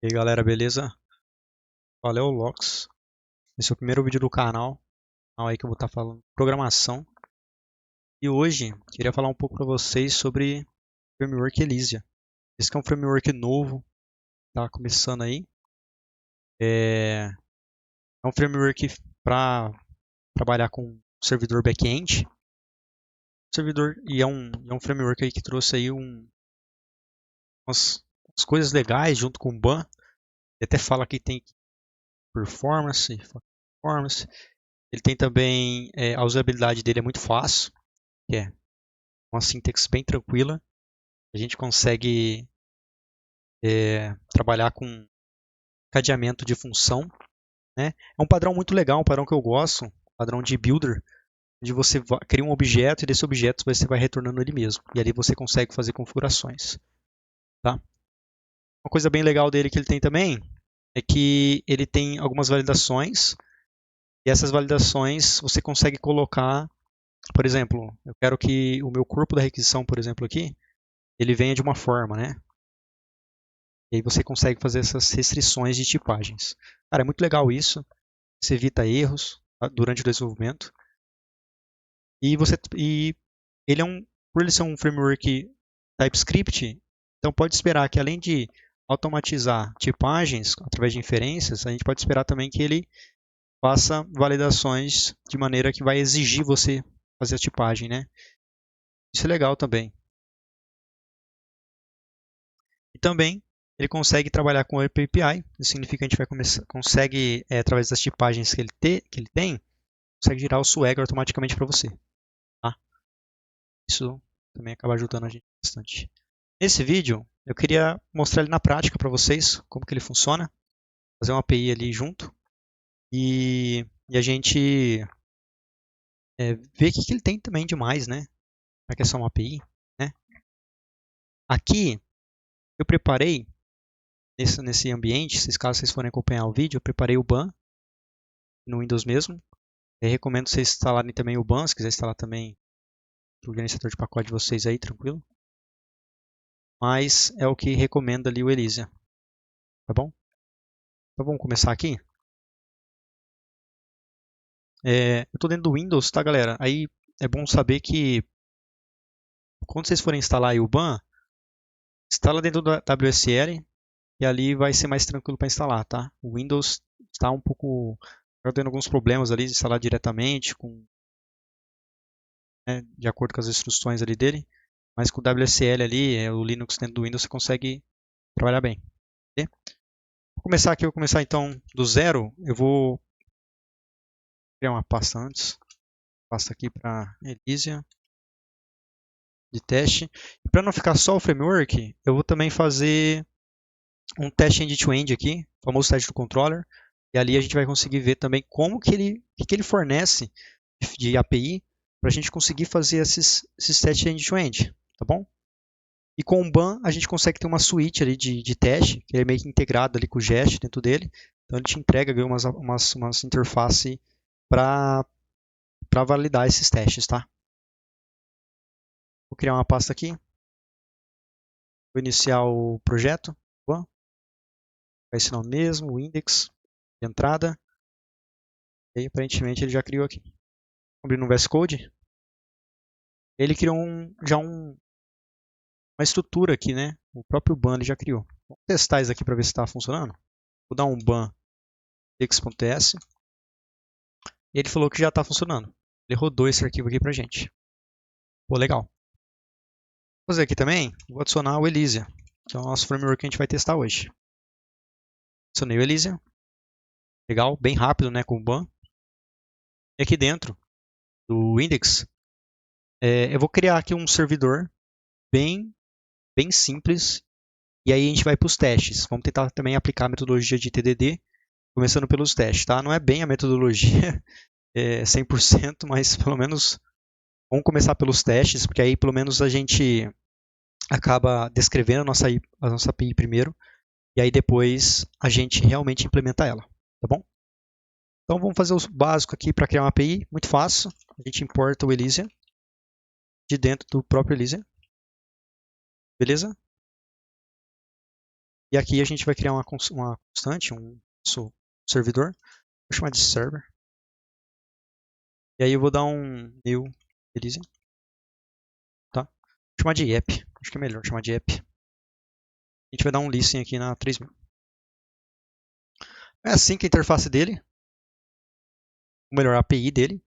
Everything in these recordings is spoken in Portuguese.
E aí galera, beleza? Valeu, Lox. Esse é o primeiro vídeo do canal aí que eu vou estar falando de programação. E hoje, queria falar um pouco para vocês sobre o framework Elysia. Esse que é um framework novo, tá começando aí. É um framework para trabalhar com servidor back-end. E é um framework aí que trouxe aí umas coisas legais junto com o BAN. Ele até fala que tem performance. Ele tem também, a usabilidade dele é muito fácil, que é uma sintaxe bem tranquila. A gente consegue trabalhar com cadeamento de função, né? É um padrão muito legal, um padrão que eu gosto, um padrão de builder, onde você cria um objeto e desse objeto você vai retornando ele mesmo. E ali você consegue fazer configurações. Tá? Uma coisa bem legal dele que ele tem também é que ele tem algumas validações, e essas validações você consegue colocar, por exemplo, eu quero que o meu corpo da requisição, por exemplo, aqui, ele venha de uma forma, né? E aí você consegue fazer essas restrições de tipagens. Cara, é muito legal isso. Você evita erros, tá, durante o desenvolvimento. E ele por ele ser um framework TypeScript, então pode esperar que além de automatizar tipagens através de inferências, a gente pode esperar também que ele faça validações de maneira que vai exigir você fazer a tipagem, né? Isso é legal também. E também ele consegue trabalhar com o API. Isso significa que a gente consegue, através das tipagens que ele tem, consegue girar o Swagger automaticamente para você. Tá? Isso também acaba ajudando a gente bastante. Nesse vídeo, eu queria mostrar ele na prática para vocês, como que ele funciona. Fazer uma API ali junto. E a gente ver o que ele tem também de mais, né? Para que é só uma API. Né? Aqui, eu preparei, nesse ambiente, se caso vocês forem acompanhar o vídeo, eu preparei o BAN no Windows mesmo. Eu recomendo vocês instalarem também o BAN, se quiser instalar também o gerenciador de pacote de vocês aí, tranquilo. Mas é o que recomenda ali o Elysia. Tá bom? Então vamos começar aqui. Eu estou dentro do Windows, tá galera? Aí é bom saber que quando vocês forem instalar aí o BAN, instala dentro da WSL e ali vai ser mais tranquilo para instalar, tá? O Windows está um pouco tendo alguns problemas ali de instalar diretamente, né, de acordo com as instruções ali dele, mas com o WSL ali, o Linux dentro do Windows, você consegue trabalhar bem. Okay? Vou começar então do zero. Eu vou criar uma pasta antes. Pasta aqui para Elysia de teste. E para não ficar só o framework, eu vou também fazer um teste end-to-end aqui, o famoso teste do controller. E ali a gente vai conseguir ver também como que ele fornece de API para a gente conseguir fazer esses testes end-to-end, tá bom? E com o BAN a gente consegue ter uma suíte ali de teste, que é meio que integrado ali com o Jest dentro dele. Então ele te entrega umas interfaces para validar esses testes, tá? Vou criar uma pasta aqui. Vou iniciar o projeto. BAN. Vai ser o mesmo, o index de entrada. E aparentemente ele já criou aqui. Abrindo um VS Code. Ele criou uma estrutura aqui, né? O próprio BAN ele já criou. Vamos testar isso aqui para ver se está funcionando. Vou dar um BAN index.ts. E ele falou que já está funcionando. Ele rodou esse arquivo aqui para a gente. Pô, legal. Vou fazer aqui também, vou adicionar o Elysia, que é o nosso framework que a gente vai testar hoje. Adicionei o Elysia. Legal, bem rápido, né, com o BAN. E aqui dentro do index, eu vou criar aqui um servidor bem simples. E aí a gente vai para os testes. Vamos tentar também aplicar a metodologia de TDD, começando pelos testes, tá? Não é bem a metodologia 100%, mas pelo menos vamos começar pelos testes, porque aí pelo menos a gente acaba descrevendo a nossa API primeiro, e aí depois a gente realmente implementa ela, tá bom? Então vamos fazer o básico aqui para criar uma API, muito fácil. A gente importa o Elysia de dentro do próprio Elysia, beleza? E aqui a gente vai criar uma constante, um servidor. Vou chamar de server. E aí eu vou dar um new Elysium. Tá? Vou chamar de app. Acho que é melhor chamar de app. A gente vai dar um listen aqui na 3000. É assim que a interface dele, ou melhor, a API dele.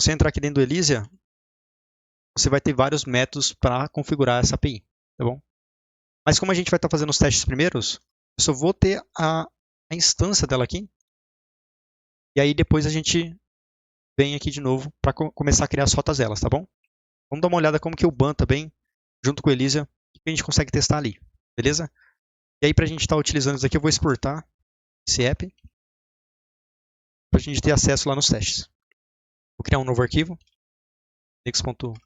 Se você entrar aqui dentro do Elysia, você vai ter vários métodos para configurar essa API, tá bom? Mas como a gente vai estar fazendo os testes primeiros, eu só vou ter a instância dela aqui. E aí depois a gente vem aqui de novo para começar a criar as rotas delas, tá bom? Vamos dar uma olhada como que o ban também, junto com o Elysia, o que a gente consegue testar ali, beleza? E aí para a gente estar utilizando isso aqui, eu vou exportar esse app para a gente ter acesso lá nos testes. Vou criar um novo arquivo, index.test.ts.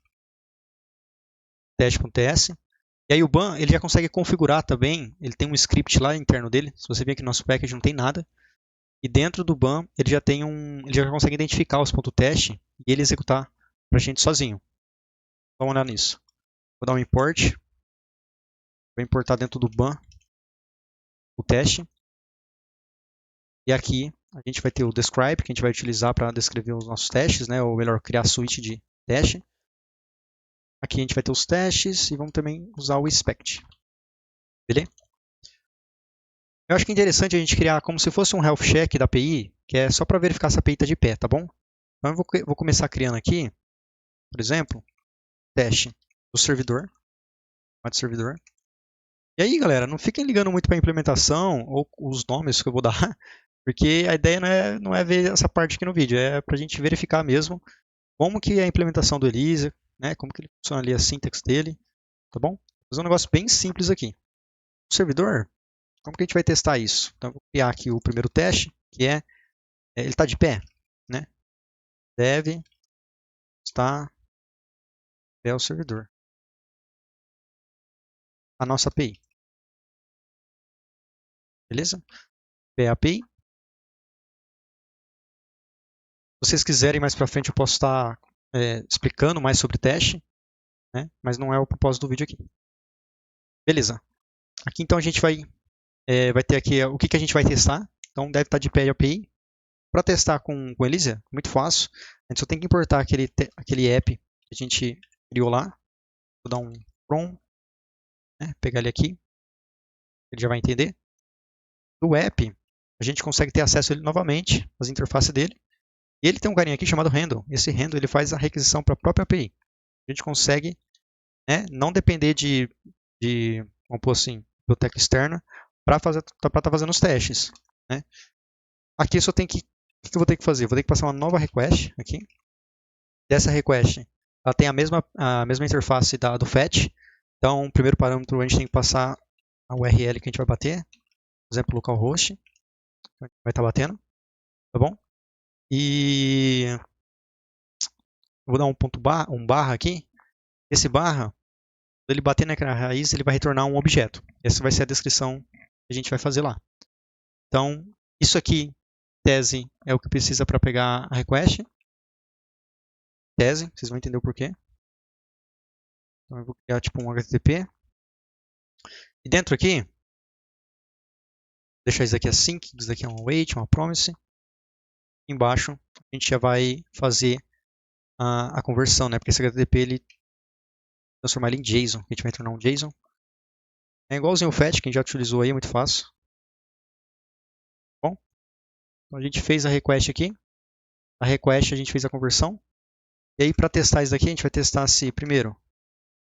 E aí o ban ele já consegue configurar também, ele tem um script lá interno dele. Se você ver aqui no nosso package não tem nada. E dentro do ban ele já tem ele já consegue identificar os .test e ele executar para a gente sozinho. Vamos olhar nisso. Vou dar um import. Vou importar dentro do ban o teste. E aqui a gente vai ter o describe, que a gente vai utilizar para descrever os nossos testes, né? Ou melhor, criar a suite de teste. Aqui a gente vai ter os testes e vamos também usar o inspect. Beleza? Eu acho que é interessante a gente criar como se fosse um health check da API, que é só para verificar se a API está de pé, tá bom? Então eu vou começar criando aqui, por exemplo, teste do servidor. Servidor. E aí, galera, não fiquem ligando muito para a implementação ou os nomes que eu vou dar, porque a ideia não é ver essa parte aqui no vídeo, é para a gente verificar mesmo como que é a implementação do Elysia, né? Como que ele funciona ali, a syntax dele, tá bom? Vou fazer um negócio bem simples aqui. O servidor, como que a gente vai testar isso? Então, eu vou criar aqui o primeiro teste, que ele está de pé, né? Deve estar de pé o servidor. A nossa API. Beleza? Pé API. Se vocês quiserem mais para frente, eu posso estar explicando mais sobre teste, né? Mas não é o propósito do vídeo aqui. Beleza. Aqui então a gente vai ter aqui o que a gente vai testar. Então deve estar de pé a API. Para testar com Elysia, muito fácil. A gente só tem que importar aquele app que a gente criou lá. Vou dar um from, né? Pegar ele aqui. Ele já vai entender. No app, a gente consegue ter acesso a ele novamente, às interfaces dele. E ele tem um carinha aqui chamado handle. Esse handle ele faz a requisição para a própria API. A gente consegue, né, não depender de vamos pôr assim, biblioteca externa para estar fazendo os testes, né? Aqui eu só tenho que o que eu vou ter que fazer? Eu vou ter que passar uma nova request aqui. Dessa request, ela tem a mesma interface do fetch. Então, o primeiro parâmetro a gente tem que passar a URL que a gente vai bater. Por exemplo, localhost. Vai estar batendo, tá bom? E eu vou dar um barra aqui. Esse barra, quando ele bater na raiz, ele vai retornar um objeto. Essa vai ser a descrição que a gente vai fazer lá. Então, isso aqui, tese, é o que precisa para pegar a request. Tese, vocês vão entender o porquê. Então, eu vou criar tipo um HTTP. E dentro aqui, deixar isso aqui assim, isso daqui é um await, uma promise. Embaixo, a gente já vai fazer a conversão, né? Porque esse HTTP ele transformar ele em JSON. A gente vai retornar um JSON. É igualzinho o fetch, que a gente já utilizou aí, é muito fácil. Bom, então a gente fez a request aqui. A request a gente fez a conversão. E aí, para testar isso daqui, a gente vai testar se primeiro.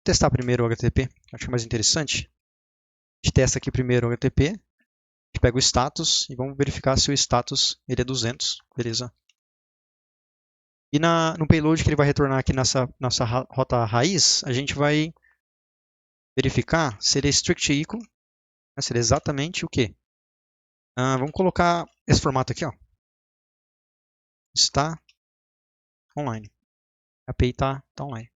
Testar primeiro o HTTP, acho que é mais interessante. A gente testa aqui primeiro o HTTP. A gente pega o status e vamos verificar se o status ele é 200, beleza? E no payload que ele vai retornar aqui nessa nossa rota raiz, a gente vai verificar se ele é strict equal, né, se ele é exatamente o quê? Vamos colocar esse formato aqui, ó. Está online. A API está online.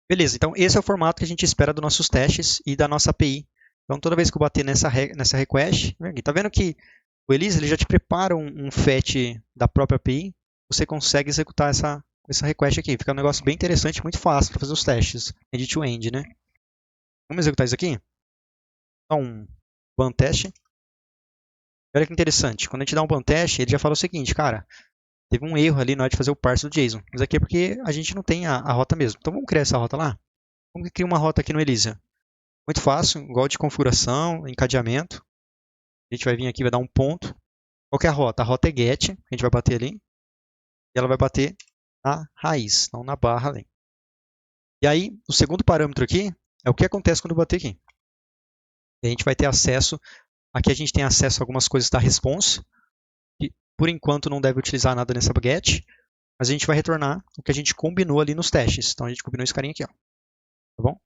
Beleza, então esse é o formato que a gente espera dos nossos testes e da nossa API. Então toda vez que eu bater nessa request, está vendo que o Elysia ele já te prepara um fetch da própria API, você consegue executar essa request aqui. Fica um negócio bem interessante, muito fácil para fazer os testes, end-to-end, né? Vamos executar isso aqui? Dá um ban teste. Olha que interessante, quando a gente dá um ban teste, ele já fala o seguinte, cara, teve um erro ali na hora de fazer o parse do JSON. Isso aqui é porque a gente não tem a rota mesmo. Então vamos criar essa rota lá? Vamos criar uma rota aqui no Elysia. Muito fácil, igual de configuração, encadeamento. A gente vai vir aqui, vai dar um ponto. Qual que é a rota? A rota é get, a gente vai bater ali. E ela vai bater na raiz, não na barra ali. E aí, o segundo parâmetro aqui é o que acontece quando eu bater aqui. E a gente vai ter acesso, aqui a gente tem acesso a algumas coisas da response. E por enquanto não deve utilizar nada nessa get, mas a gente vai retornar o que a gente combinou ali nos testes. Então a gente combinou esse carinha aqui, ó. Tá bom?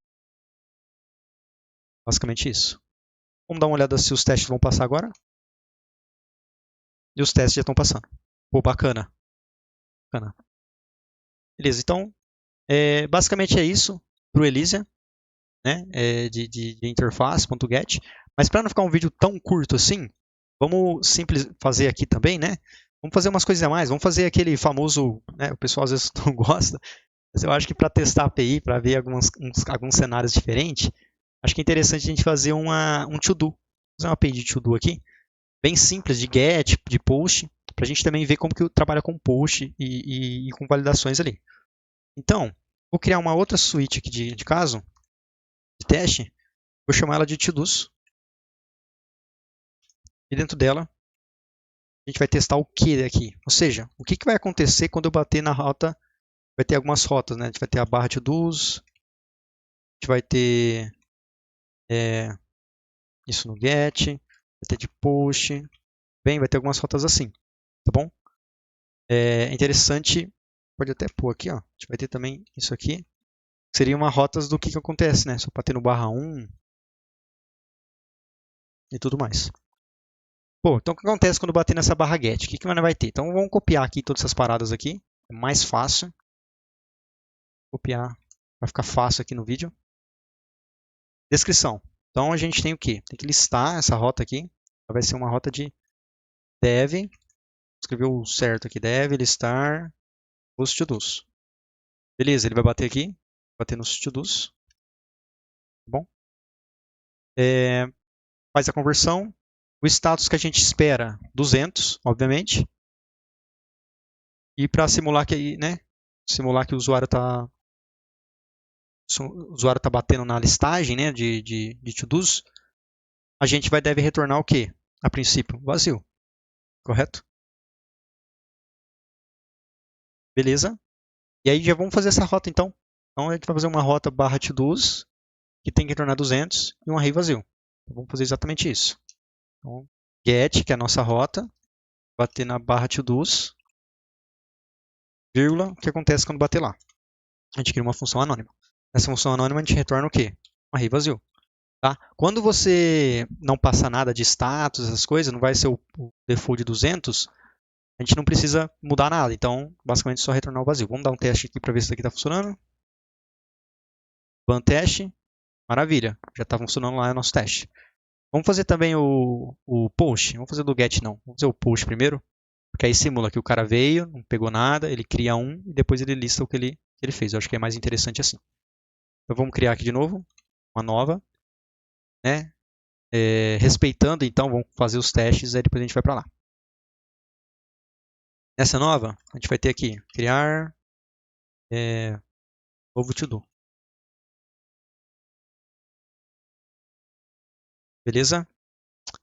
Basicamente isso. Vamos dar uma olhada se os testes vão passar agora. E os testes já estão passando. Pô, bacana. Bacana. Beleza, então, basicamente é isso para o Elysia, né? De interface.get. Mas para não ficar um vídeo tão curto assim, vamos simples fazer aqui também, né? Vamos fazer umas coisas a mais. Vamos fazer aquele famoso, né? O pessoal às vezes não gosta, mas eu acho que para testar a API, para ver alguns cenários diferentes, acho que é interessante a gente fazer um to-do. Fazer uma API de to-do aqui, bem simples, de get, de post, para a gente também ver como que trabalha com post e com validações ali. Então, vou criar uma outra suite aqui de caso, de teste, vou chamar ela de to-dos. E dentro dela, a gente vai testar o que aqui. Ou seja, o que vai acontecer quando eu bater na rota. Vai ter algumas rotas, né? A gente vai ter a barra to-dos, a gente vai ter isso no get, vai ter de post, bem, vai ter algumas rotas assim, tá bom? É interessante, pode até pôr aqui, ó. A gente vai ter também isso aqui, que seria uma rotas do que acontece, né? Só bater no barra 1 e tudo mais. Pô, então o que acontece quando bater nessa barra get? O que vai ter? Então vamos copiar aqui todas essas paradas aqui, é mais fácil. Copiar, vai ficar fácil aqui no vídeo. Descrição. Então a gente tem o quê? Tem que listar essa rota aqui. Vai ser uma rota de dev. Escreveu certo aqui, dev listar os to-dos. Beleza, ele vai bater aqui, bater nos to-dos. Tá bom? Faz a conversão. O status que a gente espera, 200, obviamente. E para simular que, né, simular que o usuário está batendo na listagem, né, de to-dos, a gente deve retornar o quê? A princípio, vazio. Correto? Beleza? E aí já vamos fazer essa rota então. Então a gente vai fazer uma rota barra to-dos, que tem que retornar 200 e um array vazio. Então, vamos fazer exatamente isso. Então, get, que é a nossa rota, bater na barra to-dos, vírgula, o que acontece quando bater lá? A gente cria uma função anônima. Nessa função anônima a gente retorna o quê? Um array vazio. Tá? Quando você não passa nada de status, essas coisas, não vai ser o default de 200, a gente não precisa mudar nada. Então, basicamente, só retornar o vazio. Vamos dar um teste aqui para ver se isso aqui está funcionando. Ban teste. Maravilha. Já está funcionando lá o nosso teste. Vamos fazer também o post. Vamos fazer do get não. Vamos fazer o post primeiro. Porque aí simula que o cara veio, não pegou nada, ele cria um e depois ele lista o que ele fez. Eu acho que é mais interessante assim. Então vamos criar aqui de novo uma nova. Né? Respeitando, então, vamos fazer os testes e depois a gente vai para lá. Nessa nova, a gente vai ter aqui, criar novo to-do. Beleza?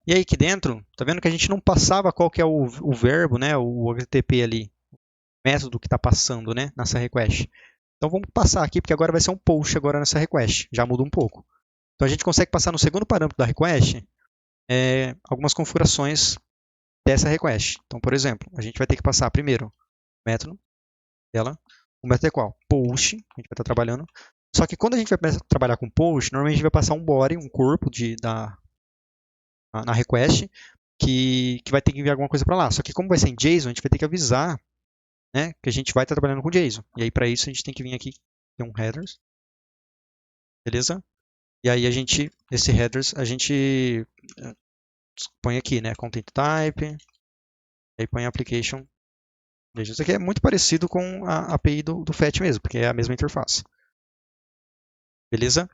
E aí aqui dentro, tá vendo que a gente não passava qual que é o verbo, né? O HTTP ali, o método que está passando, né? Nessa request. Então vamos passar aqui, porque agora vai ser um post agora nessa request. Já muda um pouco. Então a gente consegue passar no segundo parâmetro da request algumas configurações dessa request. Então, por exemplo, a gente vai ter que passar primeiro o método dela. O método é qual? Post, a gente vai estar trabalhando. Só que quando a gente vai trabalhar com post, normalmente a gente vai passar um body, um corpo na request, que vai ter que enviar alguma coisa para lá. Só que como vai ser em JSON, a gente vai ter que avisar, né, que a gente vai estar trabalhando com JSON. E aí para isso a gente tem que vir aqui, tem um headers. Beleza? E aí esse headers, a gente põe aqui, né, content type, aí põe application. Veja, isso aqui é muito parecido com a API do FET mesmo, porque é a mesma interface. Beleza?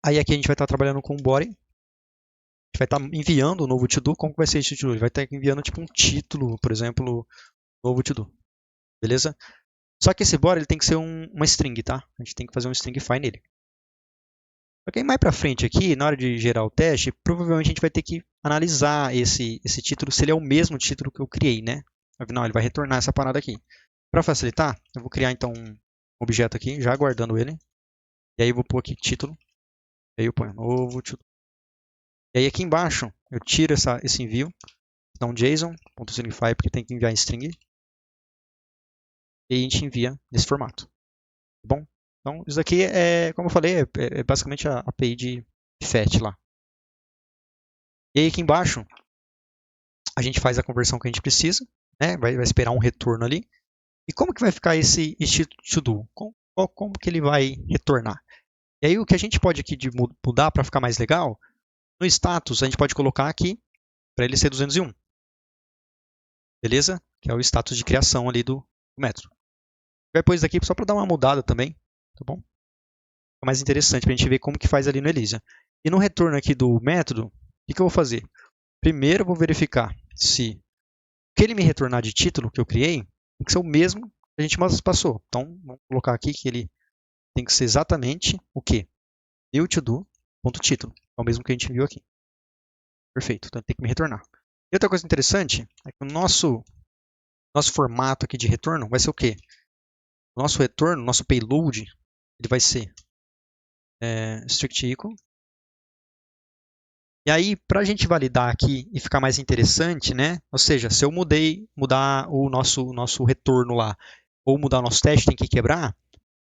Aí aqui a gente vai estar trabalhando com o body. vai estar enviando o novo to-do. Como que vai ser esse to-do? Ele vai estar enviando tipo um título, por exemplo, novo to-do. Beleza? Só que esse body ele tem que ser uma string, tá? A gente tem que fazer um stringify nele. Só que aí mais para frente aqui, na hora de gerar o teste, provavelmente a gente vai ter que analisar esse título, se ele é o mesmo título que eu criei, né? Afinal, ele vai retornar essa parada aqui. Para facilitar, eu vou criar então um objeto aqui, já guardando ele. E aí eu vou pôr aqui título. E aí eu ponho novo título. E aí aqui embaixo, eu tiro esse envio. Então JSON.stringify, porque tem que enviar em string. E a gente envia nesse formato. Tá bom? Então, isso aqui é, como eu falei, é basicamente a API de fetch lá. E aí aqui embaixo, a gente faz a conversão que a gente precisa, né? Vai esperar um retorno ali. E como que vai ficar esse to-do? Como que ele vai retornar? E aí o que a gente pode aqui de mudar para ficar mais legal, no status a gente pode colocar aqui para ele ser 201. Beleza? Que é o status de criação ali do método. Vai pôr isso aqui só para dar uma mudada também, tá bom? É mais interessante para a gente ver como que faz ali no Elysia. E no retorno aqui do método, o que eu vou fazer? Primeiro eu vou verificar se o que ele me retornar de título que eu criei tem que ser o mesmo que a gente passou. Então, vamos colocar aqui que ele tem que ser exatamente o quê? New to-do.título. É o mesmo que a gente viu aqui. Perfeito. Então, ele tem que me retornar. E outra coisa interessante é que o nosso formato aqui de retorno vai ser o quê? O nosso retorno, nosso payload, ele vai ser strict equal. E aí, para a gente validar aqui e ficar mais interessante, né? Ou seja, se eu mudar o nosso retorno lá, ou mudar o nosso teste, tem que quebrar,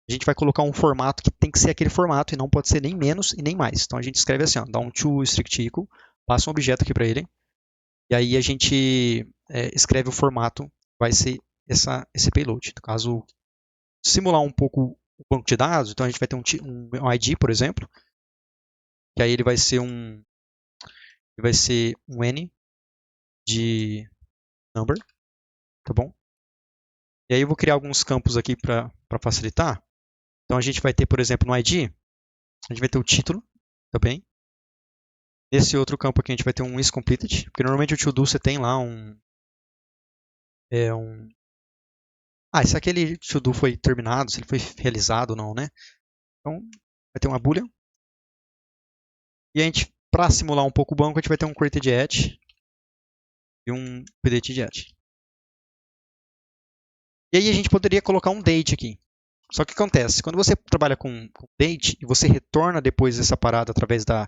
a gente vai colocar um formato que tem que ser aquele formato e não pode ser nem menos e nem mais. Então a gente escreve assim, ó, dá um to strict equal, passa um objeto aqui para ele, e aí a gente escreve o formato, vai ser esse payload. No caso, simular um pouco o banco de dados, então a gente vai ter um ID, por exemplo, que aí ele vai ser um N de number, tá bom? E aí eu vou criar alguns campos aqui para facilitar. Então a gente vai ter, por exemplo, no ID, a gente vai ter o título, tá bem? Nesse outro campo aqui a gente vai ter um isCompleted, porque normalmente o to-do você tem lá se aquele to-do foi terminado, se ele foi realizado ou não, né? Então vai ter uma boolean. E a gente, para simular um pouco o banco, a gente vai ter um created@ e um updated@. E aí a gente poderia colocar um date aqui. Só que o que acontece? Quando você trabalha com date e você retorna depois dessa parada através da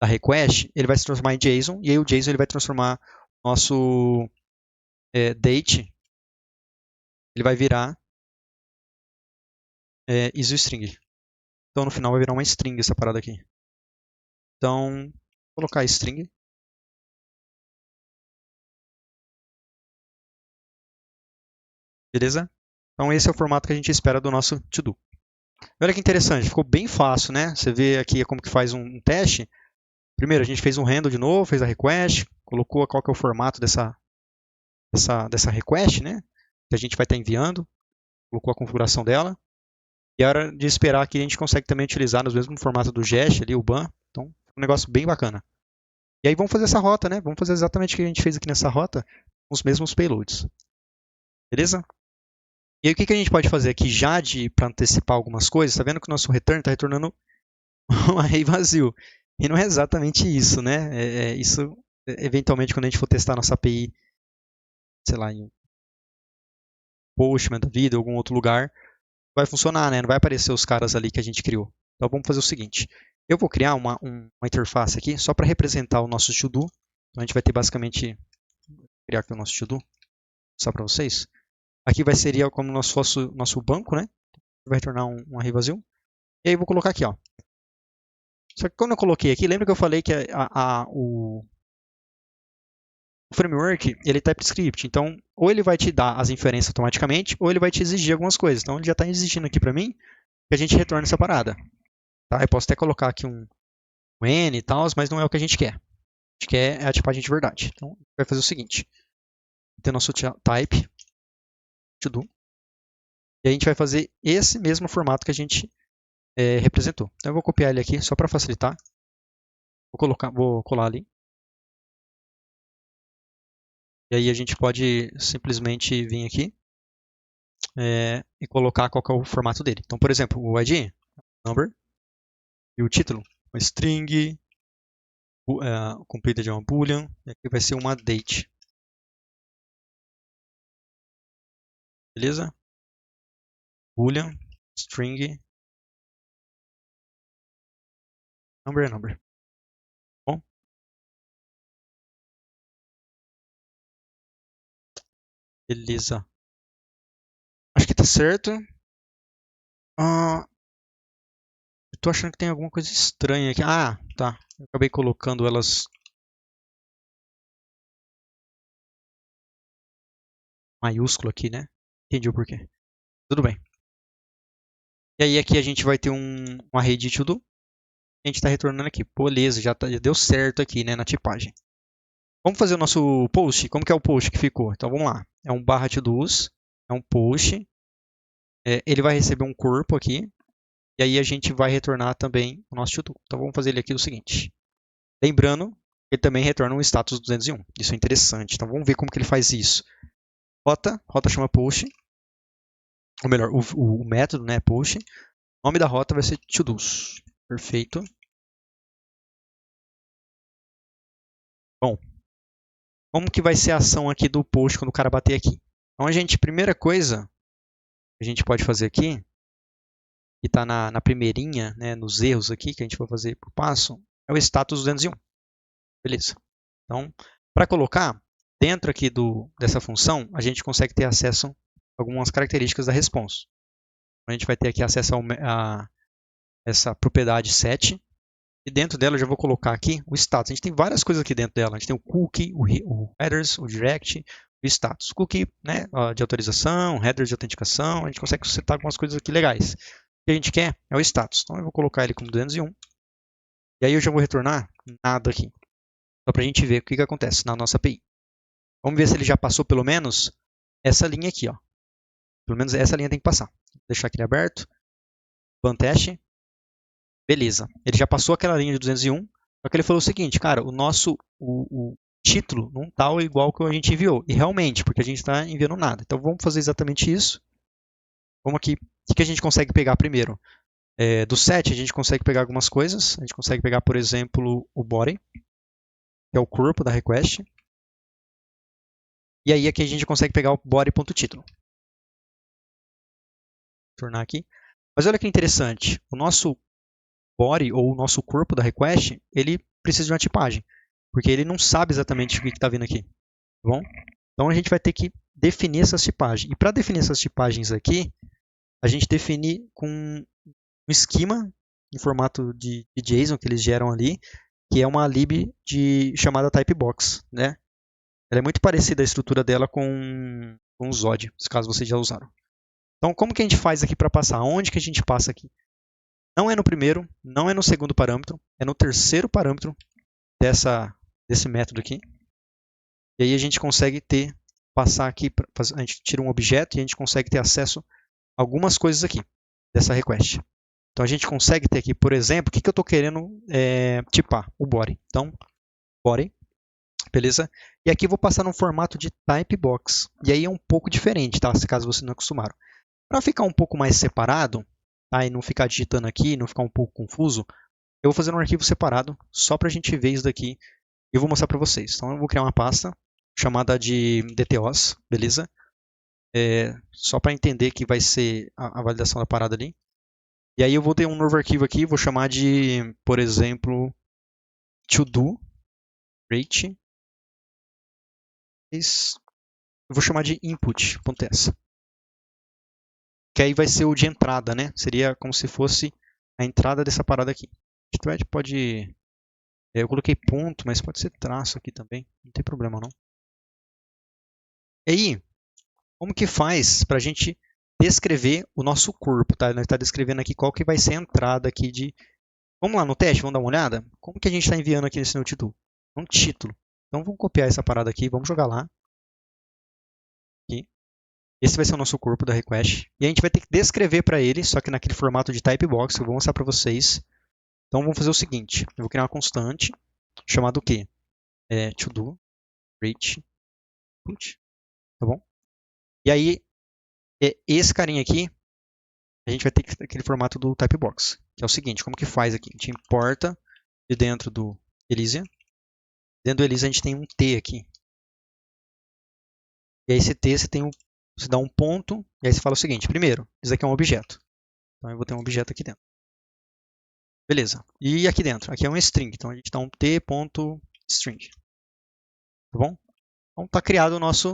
request, ele vai se transformar em JSON, e aí o JSON ele vai transformar o nosso date, ele vai virar isOstring. Então no final vai virar uma string essa parada aqui. Então, vou colocar string. Beleza? Então esse é o formato que a gente espera do nosso to-do. Olha que interessante, ficou bem fácil, né? Você vê aqui como que faz um teste. Primeiro a gente fez um handle de novo, fez a request, colocou qual que é o formato dessa request, né? Que a gente vai estar enviando, colocou a configuração dela. E a hora de esperar que a gente consegue também utilizar no mesmo formato do Jest, ali, o ban. Então, um negócio bem bacana. E aí vamos fazer essa rota, né? Vamos fazer exatamente o que a gente fez aqui nessa rota, com os mesmos payloads. Beleza? E aí o que a gente pode fazer aqui já para antecipar algumas coisas? Está vendo que o nosso return está retornando um array vazio. E não é exatamente isso, né? Isso, eventualmente, quando a gente for testar nossa API, sei lá, em Postman da vida, ou algum outro lugar, vai funcionar, né? Não vai aparecer os caras ali que a gente criou. Então vamos fazer o seguinte. Eu vou criar uma interface aqui só para representar o nosso to-do. Então a gente vai ter basicamente, vou criar aqui o nosso to-do, só para vocês. Aqui seria como se fosse o nosso banco, né? Vai retornar um array vazio. E aí eu vou colocar aqui, ó. Só que quando eu coloquei aqui, lembra que eu falei que o framework ele é TypeScript. Então, ou ele vai te dar as inferências automaticamente, ou ele vai te exigir algumas coisas. Então, ele já está exigindo aqui para mim que a gente retorne essa parada. Tá? Eu posso até colocar aqui um N e tal, mas não é o que a gente quer. A gente quer a tipagem de verdade. Então, a gente vai fazer o seguinte. Tem nosso type, to-do, e a gente vai fazer esse mesmo formato que a gente representou. Então, eu vou copiar ele aqui só para facilitar. Vou colar ali. E aí a gente pode simplesmente vir aqui e colocar qual que é o formato dele. Então, por exemplo, o ID, number, e o título, uma string, completed é uma boolean, e aqui vai ser uma date. Beleza? Boolean, string, number é number. Bom? Beleza. Acho que tá certo. Eu tô achando que tem alguma coisa estranha aqui. Ah, tá. Eu acabei colocando elas maiúsculo aqui, né? Entendi o porquê. Tudo bem. E aí aqui a gente vai ter uma rede de to-do. A gente está retornando aqui. Beleza, já deu certo aqui, né, na tipagem. Vamos fazer o nosso post? Como que é o post que ficou? Então vamos lá. É um barra to-dos, é um post. Ele vai receber um corpo aqui. E aí a gente vai retornar também o nosso to-do. Então vamos fazer ele aqui o seguinte. Lembrando, ele também retorna um status 201. Isso é interessante. Então vamos ver como que ele faz isso. Rota chama post. Ou melhor, o método, né, post. O nome da rota vai ser to-dos. Perfeito. Bom, como que vai ser a ação aqui do post quando o cara bater aqui? Então, primeira coisa que a gente pode fazer aqui, que está na primeirinha, né, nos erros aqui, que a gente vai fazer por passo, é o status 201. Beleza. Então, para colocar, dentro aqui dessa função, a gente consegue ter acesso a algumas características da response. A gente vai ter aqui acesso a essa propriedade set, e dentro dela eu já vou colocar aqui o status. A gente tem várias coisas aqui dentro dela. A gente tem o cookie, o headers, o direct, o status. Cookie, né, de autorização, header de autenticação. A gente consegue setar algumas coisas aqui legais. O que a gente quer é o status. Então eu vou colocar ele como 201. E aí eu já vou retornar nada aqui. Só para a gente ver o que acontece na nossa API. Vamos ver se ele já passou pelo menos essa linha aqui. Ó. Pelo menos essa linha tem que passar. Vou deixar aqui aberto. Ban teste. Beleza. Ele já passou aquela linha de 201. Só que ele falou o seguinte, cara, o título não está igual que a gente enviou. E realmente, porque a gente está enviando nada. Então vamos fazer exatamente isso. Vamos aqui. O que a gente consegue pegar primeiro? Do set, a gente consegue pegar algumas coisas. A gente consegue pegar, por exemplo, o body, que é o corpo da request. E aí aqui a gente consegue pegar o body.título. Vou tornar aqui. Mas olha que interessante. O nosso body, ou o nosso corpo da request, ele precisa de uma tipagem. Porque ele não sabe exatamente o que está vindo aqui. Tá bom? Então a gente vai ter que definir essas tipagens. E para definir essas tipagens aqui, a gente define com um esquema em formato de JSON que eles geram ali, que é uma lib chamada typebox, né? Ela é muito parecida a estrutura dela com o Zod, caso vocês já usaram. Então, como que a gente faz aqui para passar? Onde que a gente passa aqui? Não é no primeiro, não é no segundo parâmetro, é no terceiro parâmetro desse método aqui. E aí a gente consegue passar aqui, a gente tira um objeto e a gente consegue ter acesso a algumas coisas aqui dessa request. Então a gente consegue ter aqui, por exemplo, o que eu estou querendo tipar? O body. Então, body, beleza? E aqui eu vou passar num formato de typebox. E aí é um pouco diferente, tá? Se caso vocês não acostumaram. Para ficar um pouco mais separado, tá? E não ficar digitando aqui, não ficar um pouco confuso, eu vou fazer um arquivo separado, só para a gente ver isso daqui. E eu vou mostrar para vocês. Então eu vou criar uma pasta chamada de DTOs, beleza? Só para entender que vai ser a validação da parada ali. E aí eu vou ter um novo arquivo aqui, vou chamar de, por exemplo, to-do rate. Eu vou chamar de input.s. Que aí vai ser o de entrada, né? Seria como se fosse a entrada dessa parada aqui. A gente pode... Eu coloquei ponto, mas pode ser traço aqui também. Não tem problema, não. E aí, como que faz para a gente descrever o nosso corpo, tá? Nós está descrevendo aqui qual que vai ser a entrada aqui de... Vamos lá no teste, vamos dar uma olhada? Como que a gente está enviando aqui nesse no-to-do? Um título. Então vamos copiar essa parada aqui, vamos jogar lá. Aqui. Esse vai ser o nosso corpo da request. E a gente vai ter que descrever para ele, só que naquele formato de typebox que eu vou mostrar para vocês. Então vamos fazer o seguinte, eu vou criar uma constante chamada o quê? To-do rate input, tá bom? E aí, esse carinha aqui, a gente vai ter que aquele formato do typebox, que é o seguinte, como que faz aqui? A gente importa de dentro do Elysium. Dentro do Elysium a gente tem um T aqui. E aí esse T você dá um ponto, e aí você fala o seguinte, primeiro, isso aqui é um objeto. Então eu vou ter um objeto aqui dentro. Beleza. E aqui dentro? Aqui é um string, então a gente dá um t.string. Tá bom? Então está criado a nossa,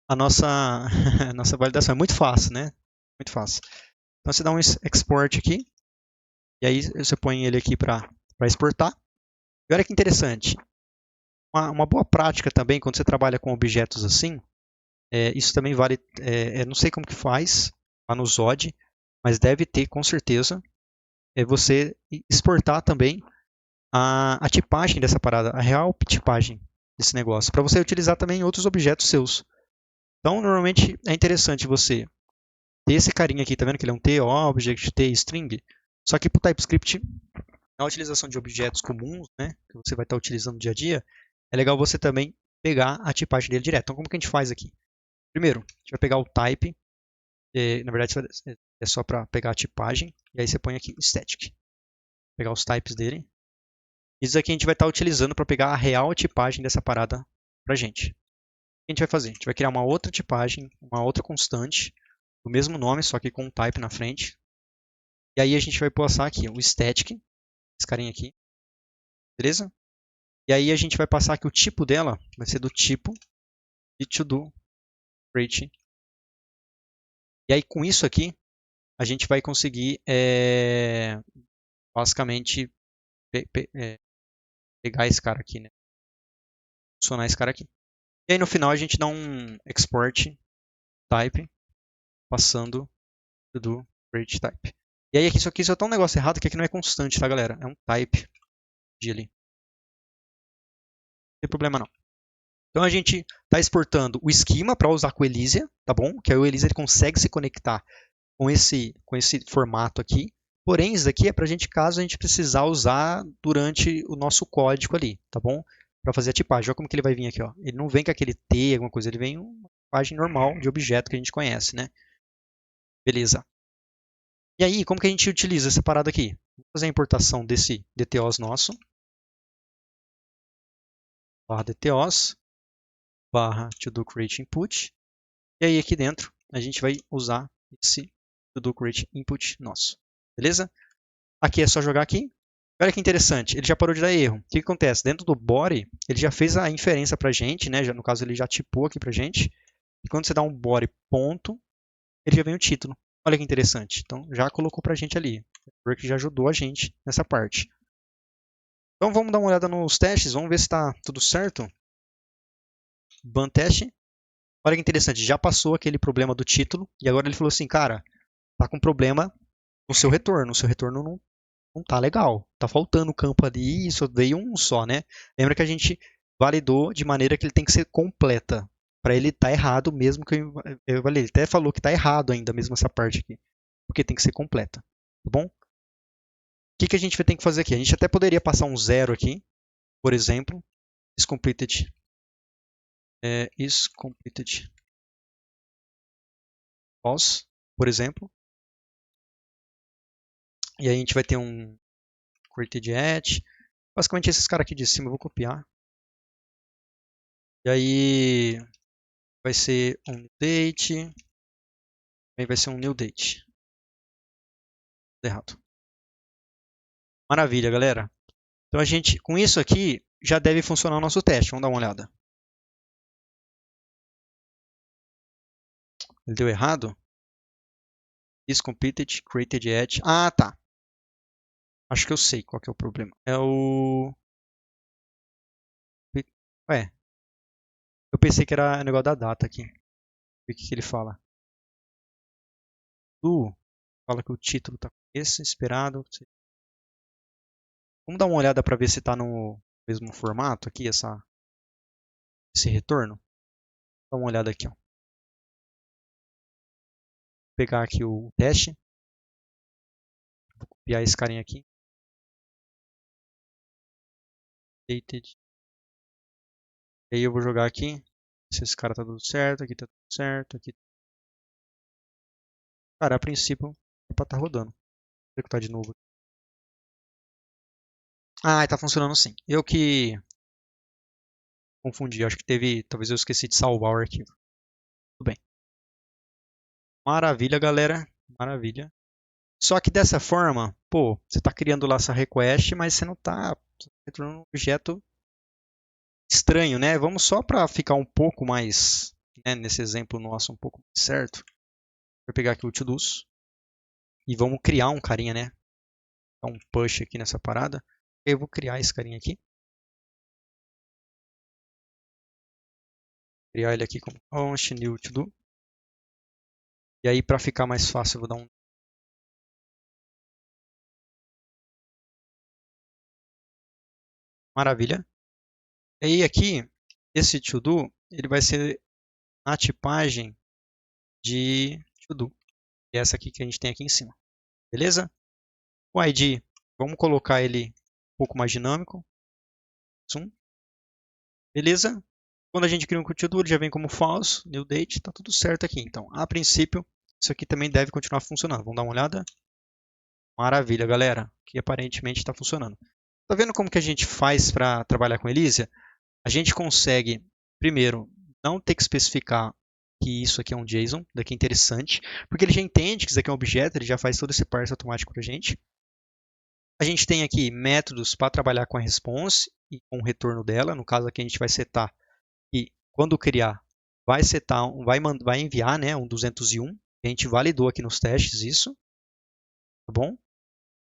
a nossa validação. É muito fácil, né? Muito fácil. Então você dá um export aqui, e aí você põe ele aqui para exportar. E olha que interessante. Uma boa prática também, quando você trabalha com objetos assim, isso também vale, não sei como que faz lá no Zod, mas deve ter com certeza, você exportar também a tipagem dessa parada, a real tipagem desse negócio, para você utilizar também em outros objetos seus. Então, normalmente é interessante você ter esse carinha aqui, tá vendo que ele é um t-object, t-string, só que para o TypeScript, na utilização de objetos comuns, né, que você vai estar utilizando no dia a dia, é legal você também pegar a tipagem dele direto. Então, como que a gente faz aqui? Primeiro, a gente vai pegar o type, na verdade é só para pegar a tipagem, e aí você põe aqui static. Pegar os types dele. Isso aqui a gente vai estar utilizando para pegar a real tipagem dessa parada para a gente. O que a gente vai fazer? A gente vai criar uma outra tipagem, uma outra constante, do mesmo nome, só que com um type na frente. E aí a gente vai passar aqui o static, esse carinha aqui, beleza? E aí a gente vai passar que o tipo dela vai ser do tipo de to-do create. E aí com isso aqui, a gente vai conseguir basicamente pegar esse cara aqui, né? Adicionar esse cara aqui. E aí no final a gente dá um export type passando do create type. E aí aqui, isso aqui só tá um negócio errado que aqui não é constante, tá galera? É um type de ali. Não tem problema não. Então a gente está exportando o esquema para usar com o Elysia, tá bom? Que aí o Elysia ele consegue se conectar com esse formato aqui. Porém, isso daqui é para a gente, caso a gente precisar usar durante o nosso código ali, tá bom? Para fazer a tipagem. Olha como que ele vai vir aqui, ó. Ele não vem com aquele T, alguma coisa, ele vem uma tipagem normal de objeto que a gente conhece, né? Beleza. E aí, como que a gente utiliza essa parada aqui? Vou fazer a importação desse DTOs nosso. Barra DTOs, barra to-do create input. E aí aqui dentro a gente vai usar esse to-do create input nosso. Beleza? Aqui é só jogar aqui. Olha que interessante, ele já parou de dar erro. O que acontece? Dentro do body, ele já fez a inferência para a gente, né? No caso, ele já tipou aqui para a gente. E quando você dá um body ponto, ele já vem o título. Olha que interessante. Então, já colocou para a gente ali. O work já ajudou a gente nessa parte. Então, vamos dar uma olhada nos testes. Vamos ver se está tudo certo. Ban teste. Olha que interessante, já passou aquele problema do título. E agora ele falou assim, cara, tá com problema no seu retorno. O seu retorno não tá legal. Tá faltando campo ali, isso veio um só, né? Lembra que a gente validou de maneira que ele tem que ser completa. Para ele estar errado mesmo que eu falei, ele até falou que está errado ainda mesmo essa parte aqui. Porque tem que ser completa. Tá bom? O que a gente vai ter que fazer aqui? A gente até poderia passar um zero aqui, por exemplo. Is completed. Is completed. False, por exemplo. E aí a gente vai ter um created at. Basicamente esses caras aqui de cima eu vou copiar. E aí vai ser um new date. Aí vai ser um new date. Errado. Maravilha, galera. Então a gente, com isso aqui, já deve funcionar o nosso teste. Vamos dar uma olhada. Ele deu errado? Is completed, created at. Ah, tá. Acho que eu sei qual que é o problema. É o... Ué, eu pensei que era o negócio da data aqui. O que ele fala? Fala que o título está esse, esperado. Vamos dar uma olhada para ver se está no mesmo formato aqui, esse retorno. Dá uma olhada aqui. Ó. Vou pegar aqui o teste. Vou copiar esse carinha aqui. Dated. E aí eu vou jogar aqui. Se esse cara tá tudo certo, aqui tá tudo certo, aqui. Cara, a princípio é pra tá rodando. Vou executar de novo. Ah, tá funcionando sim. Eu que confundi, acho que teve. Talvez eu esqueci de salvar o arquivo. Tudo bem. Maravilha, galera. Maravilha. Só que dessa forma, pô, você está criando lá essa request, mas você não está retornando um objeto estranho, né? Vamos só para ficar um pouco mais, né, nesse exemplo nosso, um pouco mais certo. Vou pegar aqui o to-dos e vamos criar um carinha, né? Dar um push aqui nessa parada. Eu vou criar esse carinha aqui. Criar ele aqui como const new to-do. E aí, para ficar mais fácil, eu vou dar um maravilha. E aí aqui, esse to-do, ele vai ser na tipagem de to-do. E essa aqui que a gente tem aqui em cima. Beleza? O ID, vamos colocar ele um pouco mais dinâmico. Zoom. Beleza? Quando a gente cria um conteúdo, ele já vem como false, new date, está tudo certo aqui. Então, a princípio, isso aqui também deve continuar funcionando. Vamos dar uma olhada? Maravilha, galera. Que aparentemente está funcionando. Tá vendo como que a gente faz para trabalhar com Elisia? A gente consegue, primeiro, não ter que especificar que isso aqui é um JSON, daqui é interessante, porque ele já entende que isso aqui é um objeto, ele já faz todo esse parse automático para a gente. A gente tem aqui métodos para trabalhar com a response e com o retorno dela. No caso aqui a gente vai setar e quando criar vai setar, vai enviar, né, um 201. A gente validou aqui nos testes isso, tá bom?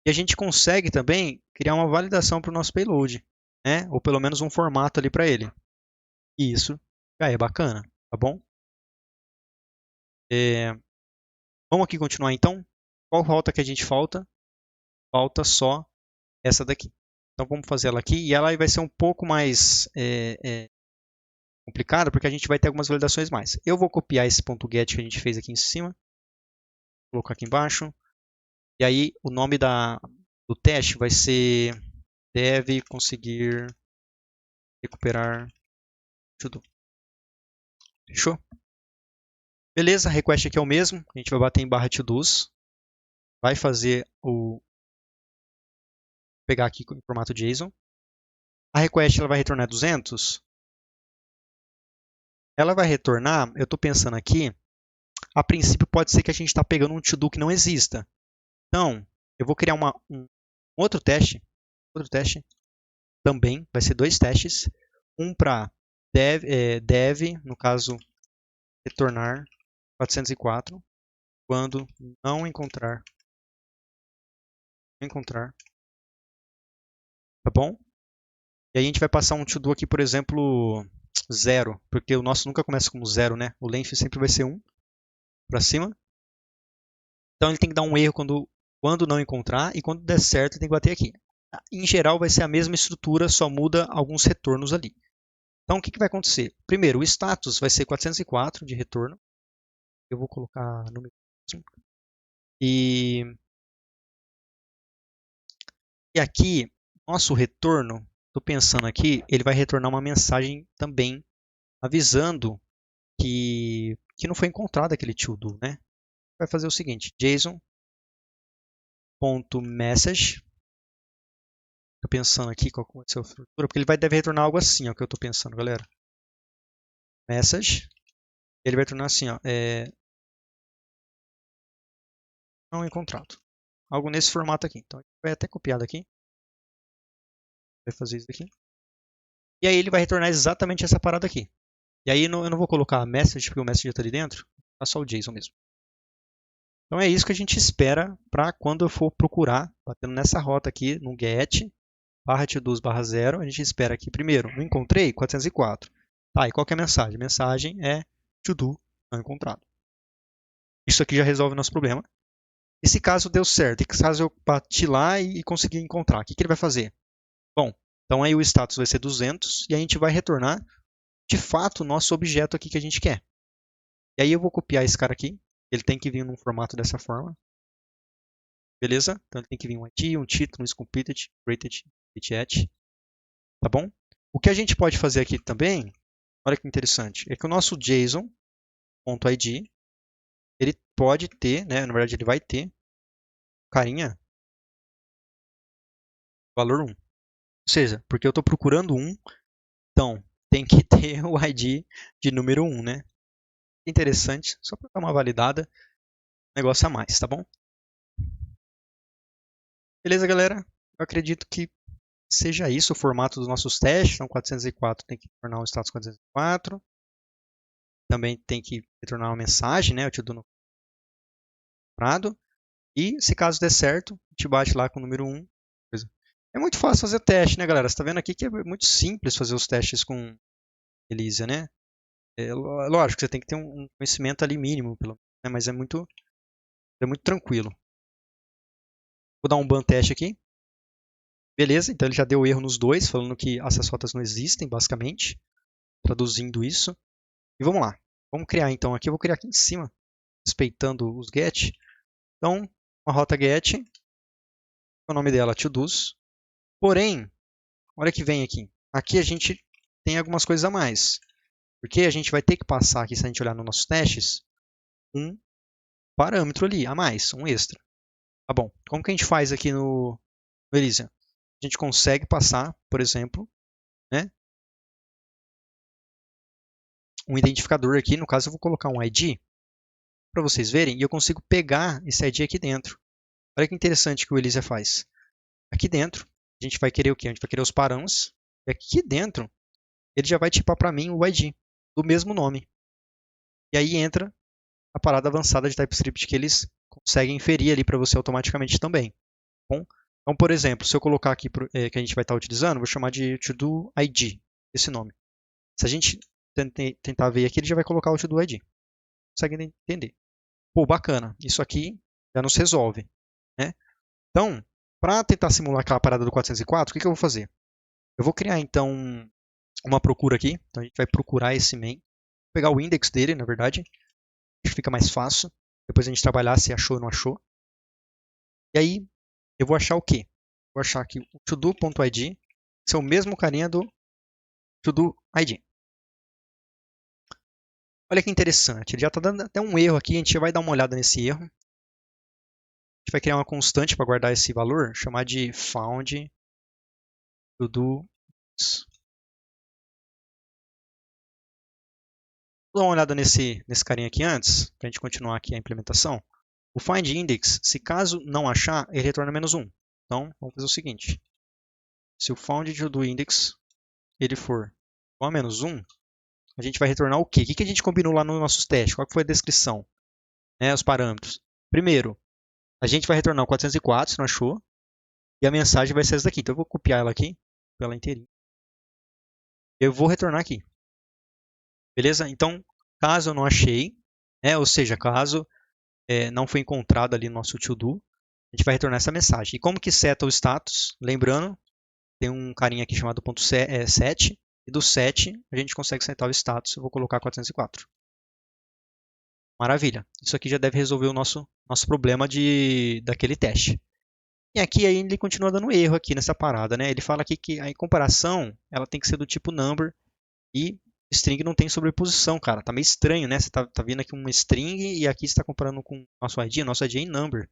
E a gente consegue também criar uma validação para o nosso payload, né? Ou pelo menos um formato ali para ele. E isso já é bacana, tá bom? Vamos aqui continuar então. Qual rota que a gente falta? Falta só essa daqui. Então vamos fazer ela aqui e ela vai ser um pouco mais complicada porque a gente vai ter algumas validações mais. Eu vou copiar esse ponto .get que a gente fez aqui em cima, colocar aqui embaixo. E aí o nome do teste vai ser deve conseguir recuperar tudo. Fechou? Beleza, request aqui é o mesmo. A gente vai bater em barra todos. Vai fazer pegar aqui em formato JSON. A request ela vai retornar 200. Ela vai retornar, eu estou pensando aqui, a princípio pode ser que a gente está pegando um to-do que não exista. Então, eu vou criar um outro teste também, vai ser 2 testes. Um para dev, no caso, retornar 404, quando não encontrar, tá bom? E aí a gente vai passar um to-do aqui, por exemplo, 0, porque o nosso nunca começa como 0, né? O length sempre vai ser 1 para cima. Então ele tem que dar um erro quando não encontrar e quando der certo ele tem que bater aqui. Em geral vai ser a mesma estrutura, só muda alguns retornos ali. Então o que vai acontecer? Primeiro, o status vai ser 404 de retorno. Eu vou colocar no mesmo. E aqui, nosso retorno, estou pensando aqui, ele vai retornar uma mensagem também avisando que não foi encontrado aquele to-do, né? Vai fazer o seguinte, JSON.message. Estou pensando aqui qual vai ser a estrutura, porque ele deve retornar algo assim, ó, que eu estou pensando, galera. Message. Ele vai retornar assim, ó, não encontrado. Algo nesse formato aqui. Então, vai até copiado aqui. Vai fazer isso aqui. E aí ele vai retornar exatamente essa parada aqui. E aí eu não vou colocar a message, porque o message já está ali dentro. Tá só o JSON mesmo. Então é isso que a gente espera para quando eu for procurar, batendo nessa rota aqui, no get, barra to-dos, barra 0, a gente espera aqui, primeiro, não encontrei, 404. Tá, e qual que é a mensagem? A mensagem é to-do não encontrado. Isso aqui já resolve o nosso problema. E se caso deu certo, e caso eu bati lá e consegui encontrar, o que ele vai fazer? Bom, então aí o status vai ser 200 e a gente vai retornar, de fato, o nosso objeto aqui que a gente quer. E aí eu vou copiar esse cara aqui, ele tem que vir num formato dessa forma. Beleza? Então ele tem que vir um ID, um título, um completed, rated, at, tá bom? O que a gente pode fazer aqui também olha que interessante, é que o nosso JSON.id, ele pode ter, né, na verdade ele vai ter carinha valor 1. Ou seja, porque eu estou procurando 1, então tem que ter o ID de número 1, né? Interessante, só para dar uma validada, negócio a mais, tá bom? Beleza, galera? Eu acredito que seja isso o formato dos nossos testes. Então, 404 tem que retornar um status 404. Também tem que retornar uma mensagem, né? Eu te dou no comprado. E se caso der certo, a gente bate lá com o número 1. É muito fácil fazer teste, né, galera? Você está vendo aqui que é muito simples fazer os testes com Elysia, né? Lógico que você tem que ter um conhecimento ali mínimo, né? Mas é muito tranquilo. Vou dar um ban teste aqui. Beleza, então ele já deu erro nos dois, falando que essas rotas não existem, basicamente. Traduzindo isso. E vamos lá. Vamos criar então aqui. Eu vou criar aqui em cima, respeitando os get. Então, uma rota get. O nome dela todos. Porém, olha que vem aqui. Aqui a gente tem algumas coisas a mais. Porque a gente vai ter que passar aqui, se a gente olhar nos nossos testes, um parâmetro ali a mais, um extra. Tá bom. Como que a gente faz aqui no Elysia? A gente consegue passar, por exemplo, né, um identificador aqui. No caso, eu vou colocar um ID para vocês verem, e eu consigo pegar esse ID aqui dentro. Olha que interessante que o Elysia faz. Aqui dentro, a gente vai querer o quê? A gente vai querer os params. E aqui dentro, ele já vai tipar para mim o ID do mesmo nome. E aí entra a parada avançada de TypeScript que eles conseguem inferir ali para você automaticamente também. Bom? Então, por exemplo, se eu colocar aqui que a gente vai estar utilizando, vou chamar de toDoID, esse nome. Se a gente tentar ver aqui, ele já vai colocar o toDoID. Consegue entender? Pô, bacana. Isso aqui já nos resolve. Né? Então, para tentar simular aquela parada do 404, o que eu vou fazer? Eu vou criar, então, uma procura aqui. Então, a gente vai procurar esse main. Vou pegar o index dele, na verdade. Acho que fica mais fácil. Depois a gente trabalhar se achou ou não achou. E aí, eu vou achar o quê? Vou achar aqui o todo.id, que é o mesmo carinha do todo.id. Olha que interessante. Ele já está dando até um erro aqui. A gente vai dar uma olhada nesse erro. A gente vai criar uma constante para guardar esse valor, chamar de found todo. Vou dar uma olhada nesse carinha aqui antes, para a gente continuar aqui a implementação. O find index, se caso não achar, ele retorna menos 1. Então, vamos fazer o seguinte. Se o found do index ele for igual a menos 1, a gente vai retornar o quê? O que a gente combinou lá nos nossos testes? Qual foi a descrição? Os parâmetros. Primeiro, a gente vai retornar o 404, se não achou. E a mensagem vai ser essa daqui. Então, eu vou copiar ela aqui, ela inteirinha. Eu vou retornar aqui. Beleza? Então, caso eu não achei, ou seja, caso não foi encontrado ali no nosso to-do, a gente vai retornar essa mensagem. E como que seta o status? Lembrando, tem um carinha aqui chamado .set, e do set a gente consegue setar o status. Eu vou colocar 404. Maravilha. Isso aqui já deve resolver o nosso problema daquele teste. E aqui aí ele continua dando erro aqui nessa parada, né? Ele fala aqui que a comparação ela tem que ser do tipo number e string não tem sobreposição, cara. Tá meio estranho, né? Você tá vendo aqui uma string e aqui você está comparando com nosso ID é em number.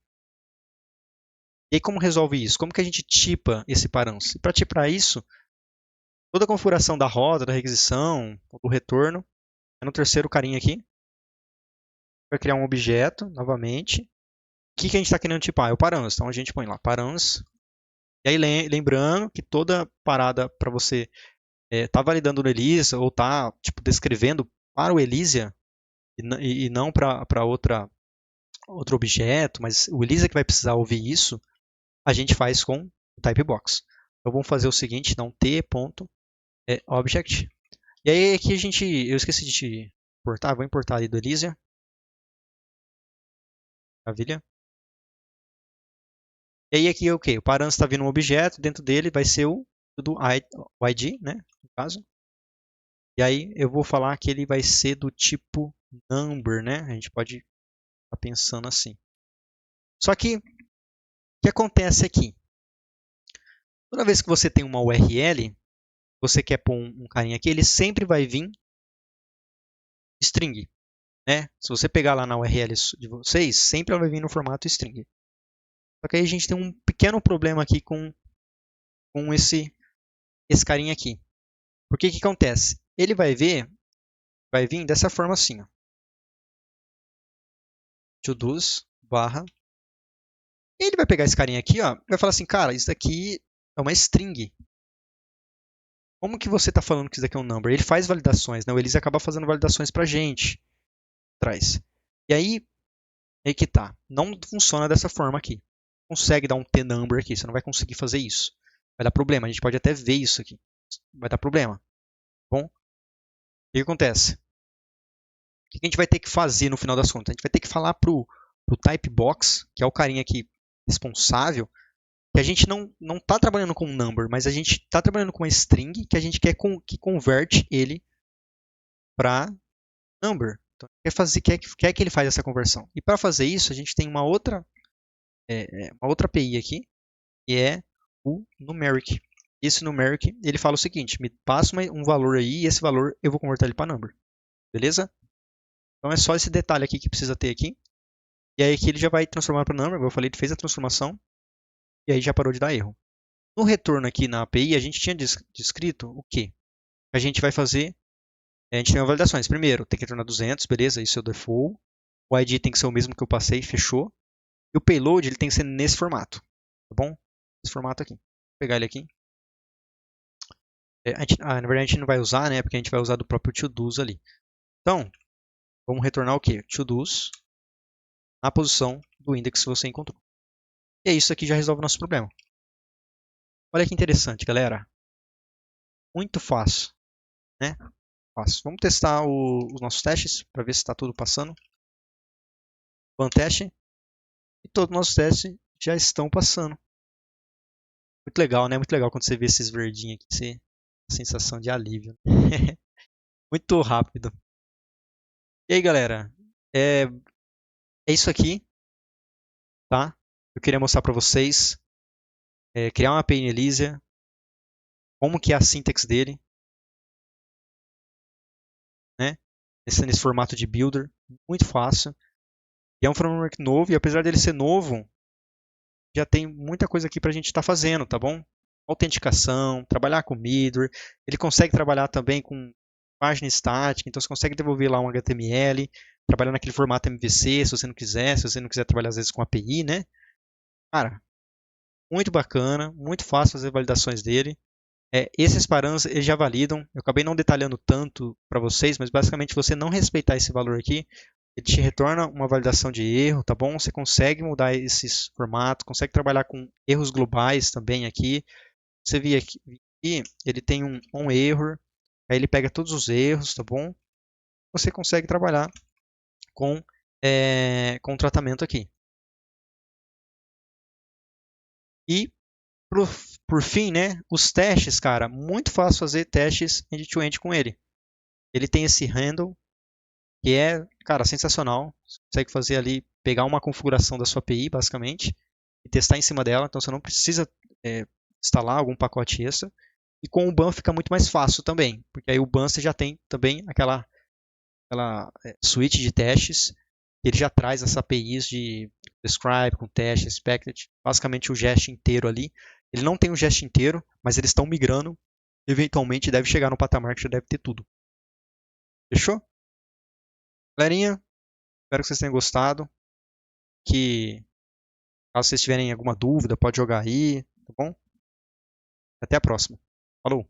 E aí como resolve isso? Como que a gente tipa esse parâmetro? Para tipar isso, toda a configuração da roda, da requisição, do retorno, é no terceiro carinha aqui. Vai criar um objeto, novamente. O que a gente está querendo tipar? É o parâmetro. Então a gente põe lá parâmetros. E aí lembrando que toda parada para você tá validando no Elysia ou tá tipo, descrevendo para o Elysia e não para outro objeto, mas o Elysia que vai precisar ouvir isso, a gente faz com o typebox. Então vamos fazer o seguinte, então t.object. E aí aqui eu esqueci de importar, vou importar ali do Elysia. Maravilha. E aí aqui o que? O parâmetro está vindo um objeto, dentro dele vai ser o ID, né, no caso. E aí eu vou falar que ele vai ser do tipo number, né? A gente pode estar pensando assim. Só que o que acontece aqui? Toda vez que você tem uma URL, você quer pôr um carinha aqui, ele sempre vai vir string, né? Se você pegar lá na URL de vocês, sempre ela vai vir no formato string. Só que aí a gente tem um pequeno problema aqui com esse carinha aqui. Por que acontece? Ele vai vir dessa forma assim, ó. Todos barra. Ele vai pegar esse carinha aqui, ó, e vai falar assim, cara, isso daqui é uma string. Como que você está falando que isso daqui é um number? Ele faz validações, né? O Elise acaba fazendo validações para a gente. Traz. E aí que tá. Não funciona dessa forma aqui. Consegue dar um t-number aqui. Você não vai conseguir fazer isso. Vai dar problema. A gente pode até ver isso aqui. Vai dar problema. Bom, o que acontece? O que a gente vai ter que fazer no final das contas? A gente vai ter que falar pro typebox, que é o carinha aqui responsável, que a gente não está trabalhando com um number, mas a gente está trabalhando com uma string que a gente quer que converte ele para number. Então, quer que ele faça essa conversão. E para fazer isso, a gente tem uma outra API aqui, que é o numeric. Esse numeric, ele fala o seguinte, me passa um valor aí, e esse valor eu vou converter ele para number. Beleza? Então é só esse detalhe aqui que precisa ter aqui. E aí aqui ele já vai transformar para number, como eu falei, ele fez a transformação, e aí já parou de dar erro. No retorno aqui na API, a gente tinha descrito o quê? A gente vai fazer, a gente tem validações. Primeiro, tem que retornar 200, beleza, isso é o default. O ID tem que ser o mesmo que eu passei, fechou. E o payload ele tem que ser nesse formato, tá bom? Esse formato aqui. Vou pegar ele aqui. Na verdade a gente não vai usar, né? Porque a gente vai usar do próprio todos ali. Então, vamos retornar o quê? Todos na posição do index que você encontrou. E é isso aqui já resolve o nosso problema. Olha que interessante, galera. Muito fácil, né? Fácil. Vamos testar os nossos testes para ver se está tudo passando. One teste. E todos os nossos testes já estão passando. Muito legal, né? Muito legal quando você vê esses verdinhos aqui. Você sensação de alívio. Muito rápido. E aí, galera? É isso aqui, tá? Eu queria mostrar para vocês. Criar uma API em Elysia. Como que é a syntax dele. Né? Nesse formato de builder. Muito fácil. E é um framework novo. E apesar dele ser novo, já tem muita coisa aqui para a gente estar fazendo, tá bom? Autenticação, trabalhar com middleware. Ele consegue trabalhar também com página estática, então você consegue devolver lá um HTML, trabalhar naquele formato MVC, se você não quiser, se você não quiser trabalhar às vezes com API, né? Cara, muito bacana, muito fácil fazer validações dele. Esses parâmetros eles já validam. Eu acabei não detalhando tanto para vocês, mas basicamente você não respeitar esse valor aqui, ele te retorna uma validação de erro, tá bom? Você consegue mudar esses formatos, consegue trabalhar com erros globais também aqui. Você vê aqui, ele tem um error, aí ele pega todos os erros, tá bom? Você consegue trabalhar com o tratamento aqui. E por fim, né, os testes, cara, muito fácil fazer testes end-to-end com ele. Ele tem esse handle que é, cara, sensacional. Você consegue fazer ali, pegar uma configuração da sua API, basicamente, e testar em cima dela. Então você não precisa instalar algum pacote extra. E com o ban fica muito mais fácil também, porque aí o ban você já tem também aquela suite de testes. Ele já traz as APIs de describe com teste, expected, basicamente o gest inteiro ali. Ele não tem o gest inteiro, mas eles estão migrando. Eventualmente deve chegar no patamar que já deve ter tudo. Fechou? Galerinha, espero que vocês tenham gostado. Que caso vocês tiverem alguma dúvida, pode jogar aí, tá bom? Até a próxima. Falou!